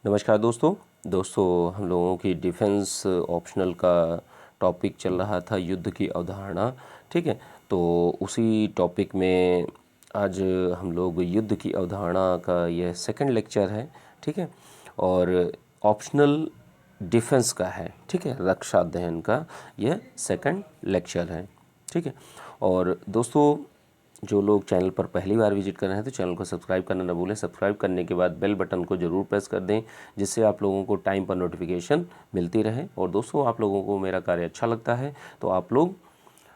नमस्कार दोस्तों हम लोगों की डिफेंस ऑप्शनल का टॉपिक चल रहा था युद्ध की अवधारणा। ठीक है, तो उसी टॉपिक में आज हम लोग युद्ध की अवधारणा का यह सेकंड लेक्चर है। ठीक है, और ऑप्शनल डिफेंस का है। ठीक है, रक्षा अध्ययन का यह सेकंड लेक्चर है। ठीक है, और दोस्तों जो लोग चैनल पर पहली बार विजिट कर रहे हैं तो चैनल को सब्सक्राइब करना ना भूलें। सब्सक्राइब करने के बाद बेल बटन को ज़रूर प्रेस कर दें, जिससे आप लोगों को टाइम पर नोटिफिकेशन मिलती रहे। और दोस्तों, आप लोगों को मेरा कार्य अच्छा लगता है तो आप लोग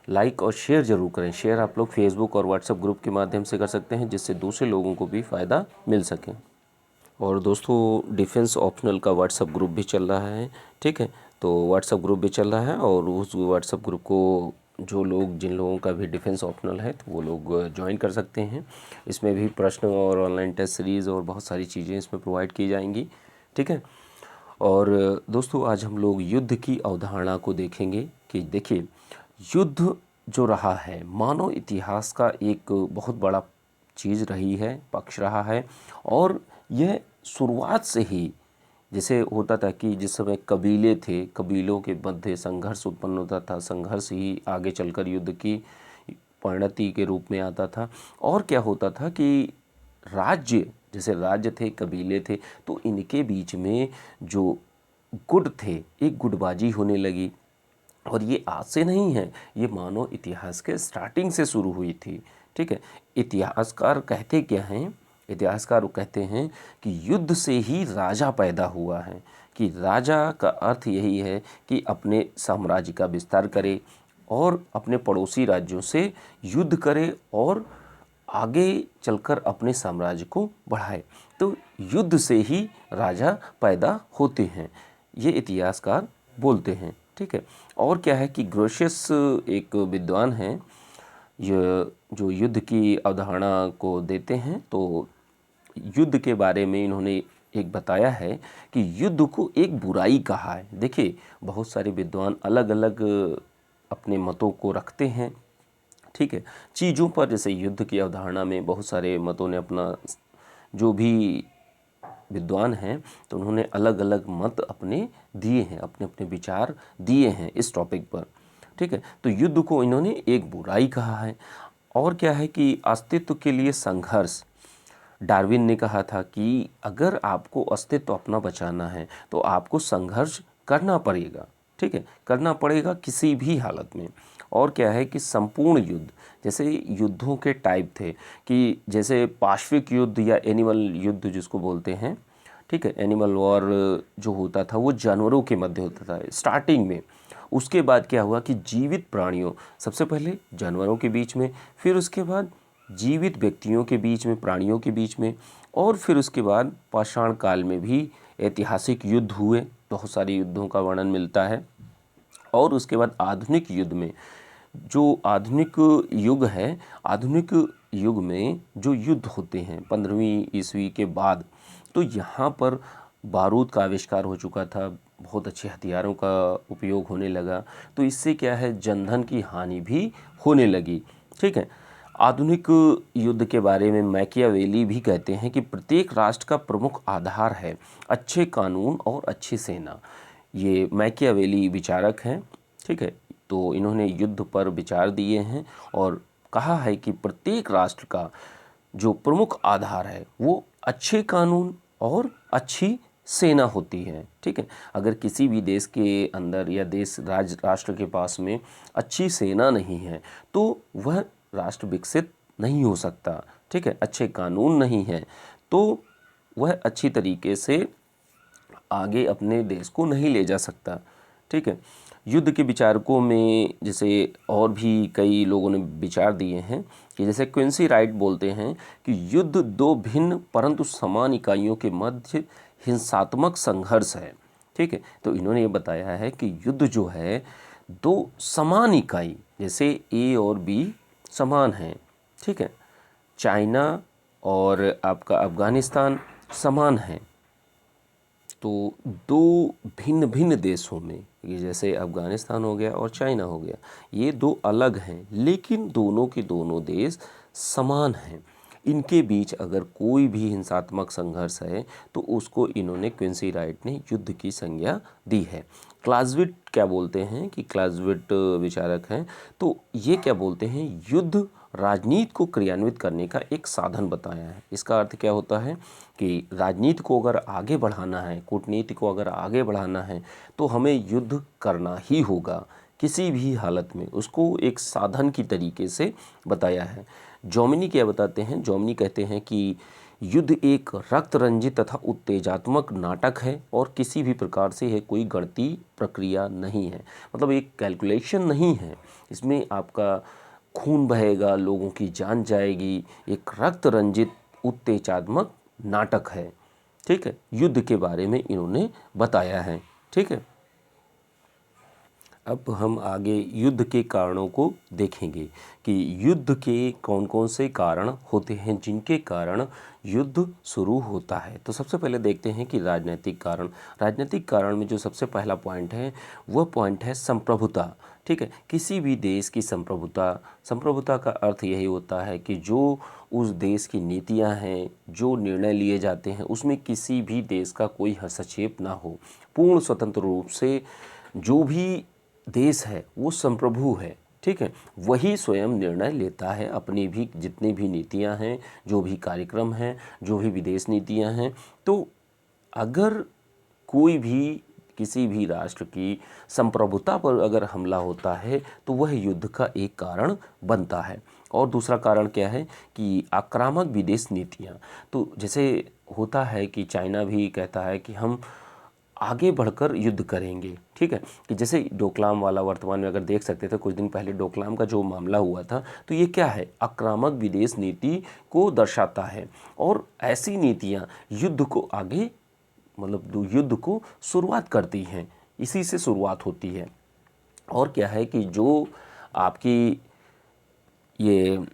लाइक और शेयर ज़रूर करें। शेयर आप लोग फेसबुक और व्हाट्सएप ग्रुप के माध्यम से कर सकते हैं, जिससे दूसरे लोगों को भी फ़ायदा मिल सके। और दोस्तों, डिफेंस ऑप्शनल का व्हाट्सएप ग्रुप भी चल रहा है। ठीक है, तो व्हाट्सएप ग्रुप भी चल रहा है, और उस व्हाट्सएप ग्रुप को जिन लोगों का भी डिफेंस ऑप्शनल है तो वो लोग ज्वाइन कर सकते हैं। इसमें भी प्रश्न और ऑनलाइन टेस्ट सीरीज़ और बहुत सारी चीज़ें इसमें प्रोवाइड की जाएंगी। ठीक है, और दोस्तों आज हम लोग युद्ध की अवधारणा को देखेंगे कि देखिए, युद्ध जो रहा है मानव इतिहास का एक बहुत बड़ा चीज़ रही है, पक्ष रहा है। और यह शुरुआत से ही जैसे होता था कि जिस समय कबीले थे, कबीलों के मध्य संघर्ष उत्पन्न होता था, संघर्ष ही आगे चलकर युद्ध की परिणति के रूप में आता था। और क्या होता था कि राज्य, जैसे राज्य थे, कबीले थे, तो इनके बीच में जो गुट थे, एक गुटबाजी होने लगी। और ये आज से नहीं है, ये मानव इतिहास के स्टार्टिंग से शुरू हुई थी। ठीक है, इतिहासकार कहते क्या हैं? इतिहासकार कहते हैं कि युद्ध से ही राजा पैदा हुआ है। कि राजा का अर्थ यही है कि अपने साम्राज्य का विस्तार करे और अपने पड़ोसी राज्यों से युद्ध करे और आगे चलकर अपने साम्राज्य को बढ़ाए। तो युद्ध से ही राजा पैदा होते हैं, ये इतिहासकार बोलते हैं। ठीक है, और क्या है कि ग्रोशियस एक विद्वान हैं, ये जो युद्ध की अवधारणा को देते हैं, तो युद्ध के बारे में इन्होंने एक बताया है कि युद्ध को एक बुराई कहा है। देखिए, बहुत सारे विद्वान अलग अलग अपने मतों को रखते हैं। ठीक है, चीज़ों पर, जैसे युद्ध की अवधारणा में बहुत सारे मतों ने अपना, जो भी विद्वान हैं तो उन्होंने अलग अलग मत अपने दिए हैं, अपने अपने विचार दिए हैं इस टॉपिक पर। ठीक है, तो युद्ध को इन्होंने एक बुराई कहा है। और क्या है कि अस्तित्व के लिए संघर्ष, डार्विन ने कहा था कि अगर आपको अस्तित्व अपना बचाना है तो आपको संघर्ष करना पड़ेगा। ठीक है, करना पड़ेगा किसी भी हालत में। और क्या है कि संपूर्ण युद्ध, जैसे युद्धों के टाइप थे कि जैसे पाशविक युद्ध या एनिमल युद्ध जिसको बोलते हैं। ठीक है, एनिमल वॉर जो होता था वो जानवरों के मध्य होता था स्टार्टिंग में। उसके बाद क्या हुआ कि जीवित प्राणियों, सबसे पहले जानवरों के बीच में, फिर उसके बाद जीवित व्यक्तियों के बीच में, प्राणियों के बीच में, और फिर उसके बाद पाषाण काल में भी ऐतिहासिक युद्ध हुए। बहुत सारे युद्धों का वर्णन मिलता है। और उसके बाद आधुनिक युद्ध में, जो आधुनिक युग है, आधुनिक युग में जो युद्ध होते हैं 15वीं ईस्वी के बाद, तो यहाँ पर बारूद का आविष्कार हो चुका था, बहुत अच्छे हथियारों का उपयोग होने लगा। तो इससे क्या है, जनधन की हानि भी होने लगी। ठीक है, आधुनिक युद्ध के बारे में मैकियावेली भी कहते हैं कि प्रत्येक राष्ट्र का प्रमुख आधार है अच्छे कानून और अच्छी सेना। ये मैकियावेली विचारक हैं। ठीक है, तो इन्होंने युद्ध पर विचार दिए हैं और कहा है कि प्रत्येक राष्ट्र का जो प्रमुख आधार है वो अच्छे कानून और अच्छी सेना होती है। ठीक है, अगर किसी भी देश के अंदर या राष्ट्र के पास में अच्छी सेना नहीं है तो वह राष्ट्र विकसित नहीं हो सकता। ठीक है, अच्छे कानून नहीं है तो वह अच्छी तरीके से आगे अपने देश को नहीं ले जा सकता। ठीक है, युद्ध के विचारकों में जैसे और भी कई लोगों ने विचार दिए हैं कि जैसे क्विंसी राइट बोलते हैं कि युद्ध दो भिन्न परंतु समान इकाइयों के मध्य हिंसात्मक संघर्ष है। ठीक है, तो इन्होंने ये बताया है कि युद्ध जो है दो समान इकाई, जैसे ए और बी समान हैं। ठीक है, चाइना और आपका अफ़गानिस्तान समान हैं। तो दो भिन्न भिन्न देशों में, ये जैसे अफ़गानिस्तान हो गया और चाइना हो गया, ये दो अलग हैं लेकिन दोनों के दोनों देश समान हैं। इनके बीच अगर कोई भी हिंसात्मक संघर्ष है तो उसको इन्होंने क्विंसी राइट ने युद्ध की संज्ञा दी है। क्लाज़विट क्या बोलते हैं कि क्लाज़विट विचारक हैं, तो ये क्या बोलते हैं, युद्ध राजनीति को क्रियान्वित करने का एक साधन बताया है। इसका अर्थ क्या होता है कि राजनीति को अगर आगे बढ़ाना है, कूटनीति को अगर आगे बढ़ाना है तो हमें युद्ध करना ही होगा, किसी भी हालत में। उसको एक साधन की तरीके से बताया है। जॉमिनी क्या बताते हैं, जॉमिनी कहते हैं कि युद्ध एक रक्त रंजित तथा उत्तेजात्मक नाटक है और किसी भी प्रकार से यह कोई गणितीय प्रक्रिया नहीं है। मतलब एक कैलकुलेशन नहीं है, इसमें आपका खून बहेगा, लोगों की जान जाएगी, एक रक्त रंजित उत्तेजात्मक नाटक है। ठीक है, युद्ध के बारे में इन्होंने बताया है। ठीक है, अब हम आगे युद्ध के कारणों को देखेंगे कि युद्ध के कौन कौन से कारण होते हैं जिनके कारण युद्ध शुरू होता है। तो सबसे पहले देखते हैं कि राजनीतिक कारण। राजनीतिक कारण में जो सबसे पहला पॉइंट है वह पॉइंट है संप्रभुता। ठीक है, किसी भी देश की संप्रभुता, संप्रभुता का अर्थ यही होता है कि जो उस देश की नीतियां हैं, जो निर्णय लिए जाते हैं, उसमें किसी भी देश का कोई हस्तक्षेप ना हो। पूर्ण स्वतंत्र रूप से जो भी देश है वो संप्रभु है। ठीक है, वही स्वयं निर्णय लेता है, अपनी भी जितनी भी नीतियां हैं, जो भी कार्यक्रम हैं, जो भी विदेश नीतियां हैं। तो अगर कोई भी किसी भी राष्ट्र की संप्रभुता पर अगर हमला होता है तो वह युद्ध का एक कारण बनता है। और दूसरा कारण क्या है कि आक्रामक विदेश नीतियां। तो जैसे होता है कि चाइना भी कहता है कि हम आगे बढ़कर युद्ध करेंगे। ठीक है, कि जैसे डोकलाम वाला वर्तमान में अगर देख सकते थे, कुछ दिन पहले डोकलाम का जो मामला हुआ था, तो ये क्या है, आक्रामक विदेश नीति को दर्शाता है। और ऐसी नीतियां युद्ध को आगे, मतलब युद्ध को शुरुआत करती हैं, इसी से शुरुआत होती है। और क्या है कि जो आपकी ये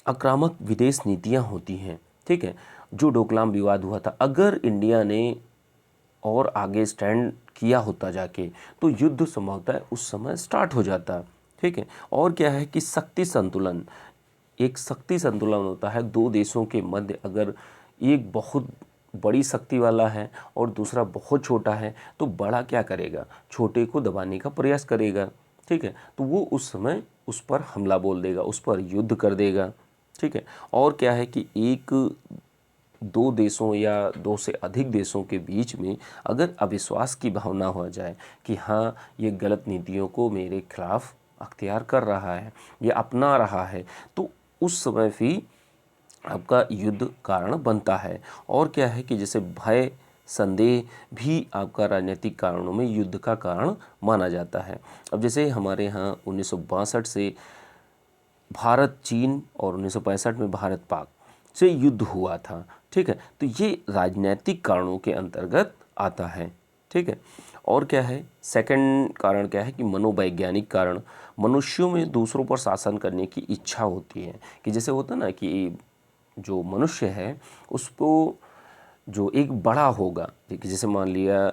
आक्रामक विदेश नीतियां होती हैं, ठीक है, जो डोकलाम विवाद हुआ था, अगर इंडिया ने और आगे स्टैंड किया होता जाके तो युद्ध संभवतः उस समय स्टार्ट हो जाता। ठीक है, और क्या है कि शक्ति संतुलन, एक शक्ति संतुलन होता है दो देशों के मध्य। अगर एक बहुत बड़ी शक्ति वाला है और दूसरा बहुत छोटा है तो बड़ा क्या करेगा, छोटे को दबाने का प्रयास करेगा। ठीक है, तो वो उस समय उस पर हमला बोल देगा, उस पर युद्ध कर देगा। ठीक है, और क्या है कि एक दो देशों या दो से अधिक देशों के बीच में अगर अविश्वास की भावना हो जाए कि हाँ ये गलत नीतियों को मेरे खिलाफ अख्तियार कर रहा है, ये अपना रहा है, तो उस समय भी आपका युद्ध कारण बनता है। और क्या है कि जैसे भय, संदेह भी आपका राजनीतिक कारणों में युद्ध का कारण माना जाता है। अब जैसे हमारे यहाँ 1962 से भारत चीन और 1965 में भारत पाक से युद्ध हुआ था। ठीक है, तो ये राजनीतिक कारणों के अंतर्गत आता है। ठीक है, और क्या है, सेकंड कारण क्या है कि मनोवैज्ञानिक कारण। मनुष्यों में दूसरों पर शासन करने की इच्छा होती है, कि जैसे होता ना कि जो मनुष्य है उसको जो एक बड़ा होगा, जैसे मान लिया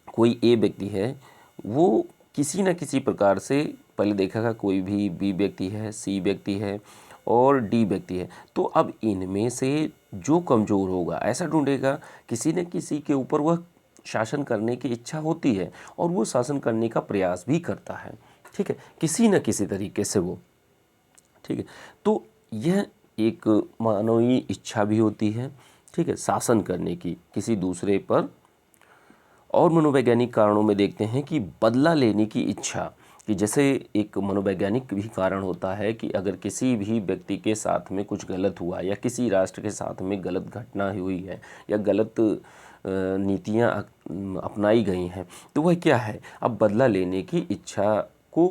कोई ए व्यक्ति है, वो किसी न किसी प्रकार से पहले देखा था, कोई भी बी व्यक्ति है, सी व्यक्ति है और डी व्यक्ति है, तो अब इनमें से जो कमज़ोर होगा ऐसा ढूंढेगा, किसी न किसी के ऊपर वह शासन करने की इच्छा होती है और वो शासन करने का प्रयास भी करता है। ठीक है, किसी न किसी तरीके से वो, ठीक है, तो यह एक मानवीय इच्छा भी होती है, ठीक है, शासन करने की किसी दूसरे पर। और मनोवैज्ञानिक कारणों में देखते हैं कि बदला लेने की इच्छा, कि जैसे एक मनोवैज्ञानिक भी कारण होता है कि अगर किसी भी व्यक्ति के साथ में कुछ गलत हुआ या किसी राष्ट्र के साथ में गलत घटना हुई है या गलत नीतियां अपनाई गई हैं, तो वह क्या है, अब बदला लेने की इच्छा को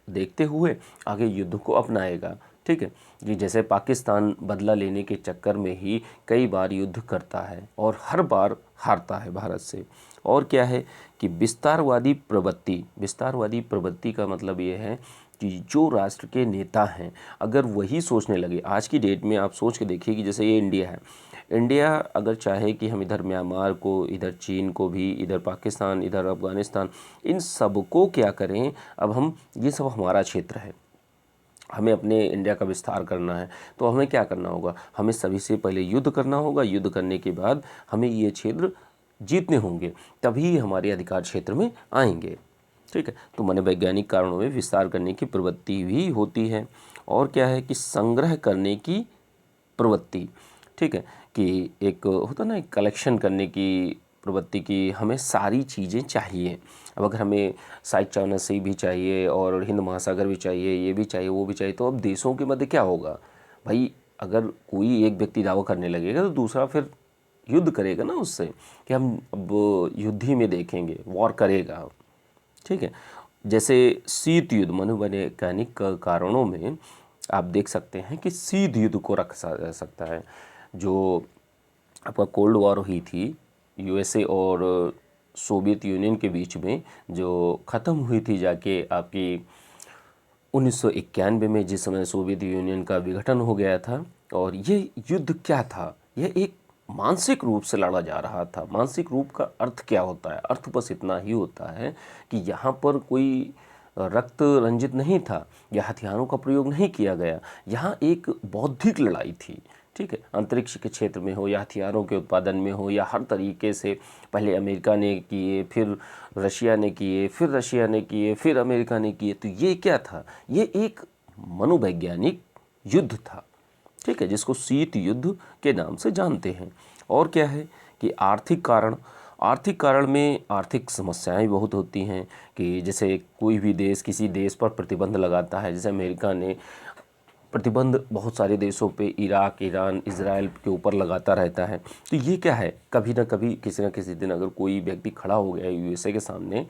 देखते हुए आगे युद्ध को अपनाएगा। ठीक है, कि जैसे पाकिस्तान बदला लेने के चक्कर में ही कई बार युद्ध करता है और हर बार हारता है भारत से। और क्या है कि विस्तारवादी प्रवृत्ति, विस्तारवादी प्रवृत्ति का मतलब ये है कि जो राष्ट्र के नेता हैं अगर वही सोचने लगे, आज की डेट में आप सोच के देखिए कि जैसे ये इंडिया है, इंडिया अगर चाहे कि हम इधर म्यांमार को, इधर चीन को भी, इधर पाकिस्तान, इधर अफ़गानिस्तान, इन सब को क्या करें, अब हम ये सब हमारा क्षेत्र है, हमें अपने इंडिया का विस्तार करना है, तो हमें क्या करना होगा, हमें सभी से पहले युद्ध करना होगा। युद्ध करने के बाद हमें ये क्षेत्र जीतने होंगे, तभी हमारे अधिकार क्षेत्र में आएंगे। ठीक है, तो मनोवैज्ञानिक कारणों में विस्तार करने की प्रवृत्ति भी होती है। और क्या है कि संग्रह करने की प्रवृत्ति। ठीक है, कि एक होता ना, एक कलेक्शन करने की प्रवृत्ति की हमें सारी चीज़ें चाहिए। अब अगर हमें साइड चाइना सी भी चाहिए और हिंद महासागर भी चाहिए, ये भी चाहिए, वो भी चाहिए, तो अब देशों के मध्य क्या होगा भाई, अगर कोई एक व्यक्ति दावा करने लगेगा तो दूसरा फिर युद्ध करेगा ना उससे, कि हम अब युद्ध ही में देखेंगे, वॉर करेगा। ठीक है, जैसे शीत युद्ध, मनोवैज्ञानिक कारणों में आप देख सकते हैं कि शीत युद्ध को रखा जा सकता है। जो आपका कोल्ड वॉर हुई थी यूएसए और सोवियत यूनियन के बीच में, जो ख़त्म हुई थी जाके आपकी 1991 में, जिस समय सोवियत यूनियन का विघटन हो गया था। और ये युद्ध क्या था, यह एक मानसिक रूप से लड़ा जा रहा था। मानसिक रूप का अर्थ क्या होता है, अर्थ बस इतना ही होता है कि यहाँ पर कोई रक्त रंजित नहीं था या हथियारों का प्रयोग नहीं किया गया, यहाँ एक बौद्धिक लड़ाई थी। ठीक है, अंतरिक्ष के क्षेत्र में हो या हथियारों के उत्पादन में हो या हर तरीके से, पहले अमेरिका ने किए, फिर रशिया ने किए, फिर रशिया ने किए, फिर अमेरिका ने किए। तो ये क्या था, ये एक मनोवैज्ञानिक युद्ध था। ठीक है, जिसको शीत युद्ध के नाम से जानते हैं। और क्या है कि आर्थिक कारण, आर्थिक कारण में आर्थिक समस्याएं बहुत होती हैं, कि जैसे कोई भी देश किसी देश पर प्रतिबंध लगाता है, जैसे अमेरिका ने प्रतिबंध बहुत सारे देशों पे, इराक, ईरान, इजराइल के ऊपर लगाता रहता है। तो ये क्या है, कभी ना कभी किसी न किसी दिन अगर कोई व्यक्ति खड़ा हो गया यूएसए के सामने,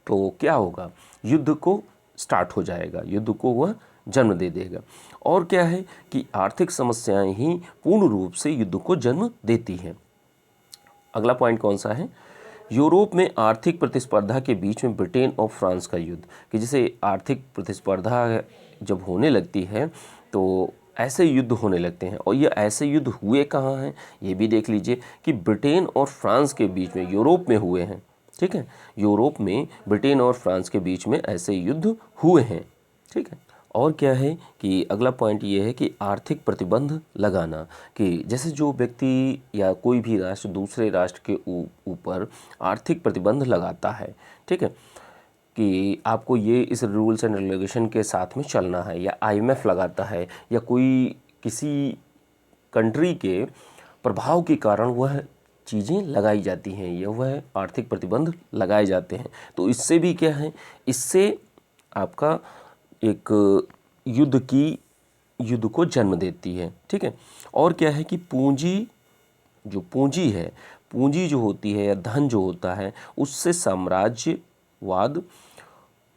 तो क्या होगा, युद्ध को स्टार्ट हो जाएगा, युद्ध को वह जन्म दे देगा। और क्या है कि आर्थिक समस्याएं ही पूर्ण रूप से युद्ध को जन्म देती हैं। अगला पॉइंट कौन सा है, यूरोप में आर्थिक प्रतिस्पर्धा के बीच में ब्रिटेन और फ्रांस का युद्ध। कि जैसे आर्थिक प्रतिस्पर्धा जब होने लगती है तो ऐसे युद्ध होने लगते हैं। और ये ऐसे युद्ध हुए कहाँ हैं, ये भी देख लीजिए कि ब्रिटेन और फ्रांस के बीच में, यूरोप में हुए हैं। ठीक है, यूरोप में ब्रिटेन और फ्रांस के बीच में ऐसे युद्ध हुए हैं। ठीक है, और क्या है कि अगला पॉइंट ये है कि आर्थिक प्रतिबंध लगाना, कि जैसे जो व्यक्ति या कोई भी राष्ट्र दूसरे राष्ट्र के ऊपर आर्थिक प्रतिबंध लगाता है, ठीक है, कि आपको ये इस रूल्स एंड रेगुलेशन के साथ में चलना है, या आईएमएफ लगाता है, या कोई किसी कंट्री के प्रभाव के कारण वह चीज़ें लगाई जाती हैं, या वह आर्थिक प्रतिबंध लगाए जाते हैं। तो इससे भी क्या है, इससे आपका एक युद्ध को जन्म देती है। ठीक है, और क्या है कि पूंजी है, पूंजी जो होती है या धन जो होता है, उससे साम्राज्यवाद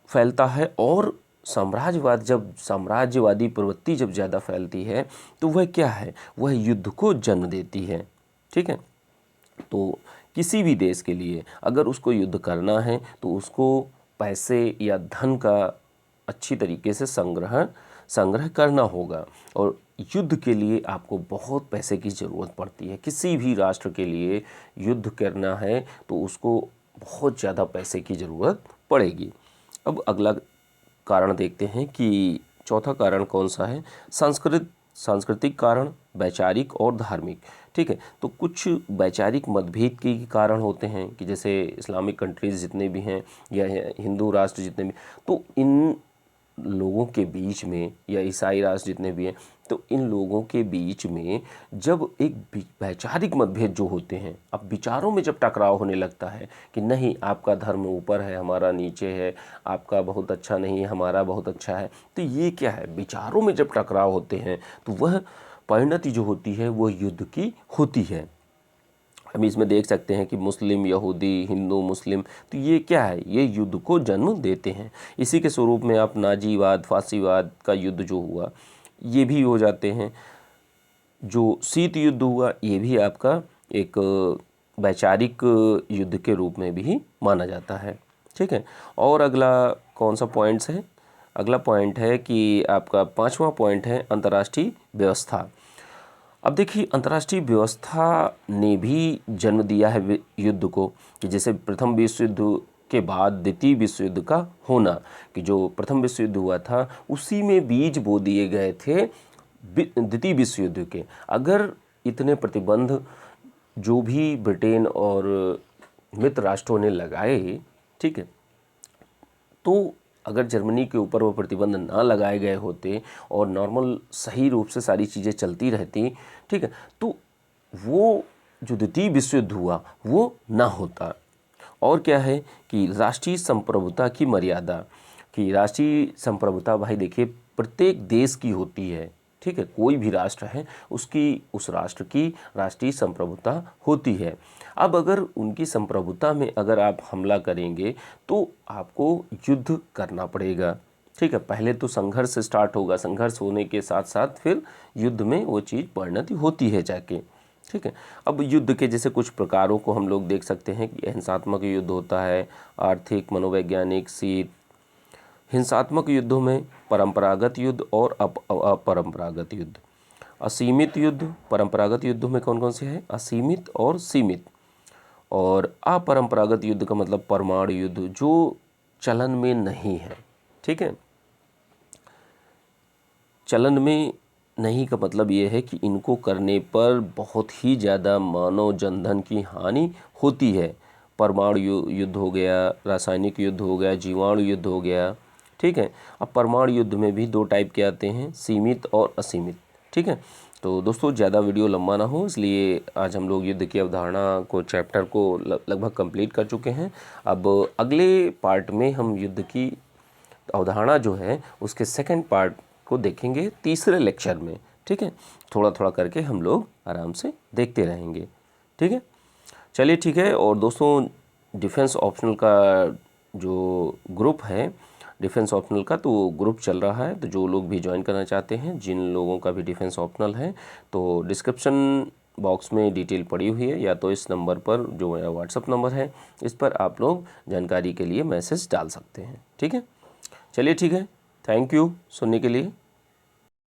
फैलता है। और साम्राज्यवादी प्रवृत्ति जब ज़्यादा फैलती है तो वह क्या है, वह युद्ध को जन्म देती है। ठीक है, तो किसी भी देश के लिए अगर उसको युद्ध करना है तो उसको पैसे या धन का अच्छी तरीके से संग्रह करना होगा। और युद्ध के लिए आपको बहुत पैसे की ज़रूरत पड़ती है। किसी भी राष्ट्र के लिए युद्ध करना है तो उसको बहुत ज़्यादा पैसे की ज़रूरत पड़ेगी। अब अगला कारण देखते हैं कि चौथा कारण कौन सा है, सांस्कृतिक कारण, वैचारिक और धार्मिक। ठीक है, तो कुछ वैचारिक मतभेद के कारण होते हैं, कि जैसे इस्लामिक कंट्रीज़ जितने भी हैं या हिंदू राष्ट्र जितने भी, तो इन लोगों के बीच में, या ईसाई राष्ट्र जितने भी हैं, तो इन लोगों के बीच में जब एक वैचारिक मतभेद जो होते हैं, अब विचारों में जब टकराव होने लगता है कि नहीं आपका धर्म ऊपर है, हमारा नीचे है, आपका बहुत अच्छा नहीं है, हमारा बहुत अच्छा है, तो ये क्या है, विचारों में जब टकराव होते हैं तो वह परिणति जो होती है वह युद्ध की होती है। हम इसमें देख सकते हैं कि मुस्लिम, यहूदी, हिंदू, मुस्लिम, तो ये क्या है, ये युद्ध को जन्म देते हैं। इसी के स्वरूप में आप नाजीवाद, फासीवाद का युद्ध जो हुआ ये भी हो जाते हैं। जो शीत युद्ध हुआ ये भी आपका एक वैचारिक युद्ध के रूप में भी माना जाता है। ठीक है, और अगला कौन सा पॉइंट्स है, अगला पॉइंट है कि आपका पांचवा पॉइंट है अंतर्राष्ट्रीय व्यवस्था। अब देखिए अंतर्राष्ट्रीय व्यवस्था ने भी जन्म दिया है युद्ध को, कि जैसे प्रथम विश्व युद्ध के बाद द्वितीय विश्व युद्ध का होना, कि जो प्रथम विश्व युद्ध हुआ था उसी में बीज बो दिए गए थे द्वितीय विश्व युद्ध के। अगर इतने प्रतिबंध जो भी ब्रिटेन और मित्र राष्ट्रों ने लगाए, ठीक है, तो अगर जर्मनी के ऊपर वो प्रतिबंध ना लगाए गए होते और नॉर्मल सही रूप से सारी चीज़ें चलती रहती, ठीक है, तो वो जो द्वितीय विश्व युद्ध हुआ वो ना होता। और क्या है कि राष्ट्रीय संप्रभुता की मर्यादा, कि राष्ट्रीय संप्रभुता भाई देखिए प्रत्येक देश की होती है, ठीक है, कोई भी राष्ट्र है उसकी उस राष्ट्र की राष्ट्रीय संप्रभुता होती है। अब अगर उनकी संप्रभुता में अगर आप हमला करेंगे तो आपको युद्ध करना पड़ेगा, ठीक है। पहले तो संघर्ष स्टार्ट होगा, संघर्ष होने के साथ साथ फिर युद्ध में वो चीज़ परिणति होती है जाके, ठीक है। अब युद्ध के जैसे कुछ प्रकारों को हम लोग देख सकते हैं कि हिंसात्मक युद्ध होता है, आर्थिक, मनोवैज्ञानिक, शीत। हिंसात्मक युद्धों में परंपरागत युद्ध और अपरंपरागत युद्ध। असीमित युद्ध, परंपरागत युद्धों में कौन कौन से हैं? असीमित और सीमित। और अपरंपरागत युद्ध का मतलब परमाणु युद्ध, जो चलन में नहीं है, ठीक है। चलन में नहीं का मतलब ये है कि इनको करने पर बहुत ही ज़्यादा मानव जनधन की हानि होती है। परमाणु युद्ध हो गया, रासायनिक युद्ध हो गया, जीवाणु युद्ध हो गया, ठीक है। अब परमाणु युद्ध में भी दो टाइप के आते हैं, सीमित और असीमित, ठीक है। तो दोस्तों ज़्यादा वीडियो लंबा ना हो इसलिए आज हम लोग युद्ध की अवधारणा को, चैप्टर को लगभग कंप्लीट कर चुके हैं। अब अगले पार्ट में हम युद्ध की अवधारणा जो है उसके सेकंड पार्ट को देखेंगे तीसरे लेक्चर में, ठीक है। थोड़ा थोड़ा करके हम लोग आराम से देखते रहेंगे, ठीक है। चलिए ठीक है। और दोस्तों डिफेंस ऑप्शनल का जो ग्रुप है, डिफेंस ऑप्शनल का तो ग्रुप चल रहा है, तो जो लोग भी ज्वाइन करना चाहते हैं, जिन लोगों का भी डिफेंस ऑप्शनल है, तो डिस्क्रिप्शन बॉक्स में डिटेल पड़ी हुई है, या तो इस नंबर पर जो मेरा व्हाट्सअप नंबर है इस पर आप लोग जानकारी के लिए मैसेज डाल सकते हैं, ठीक है। चलिए ठीक है, थैंक यू सुनने के लिए।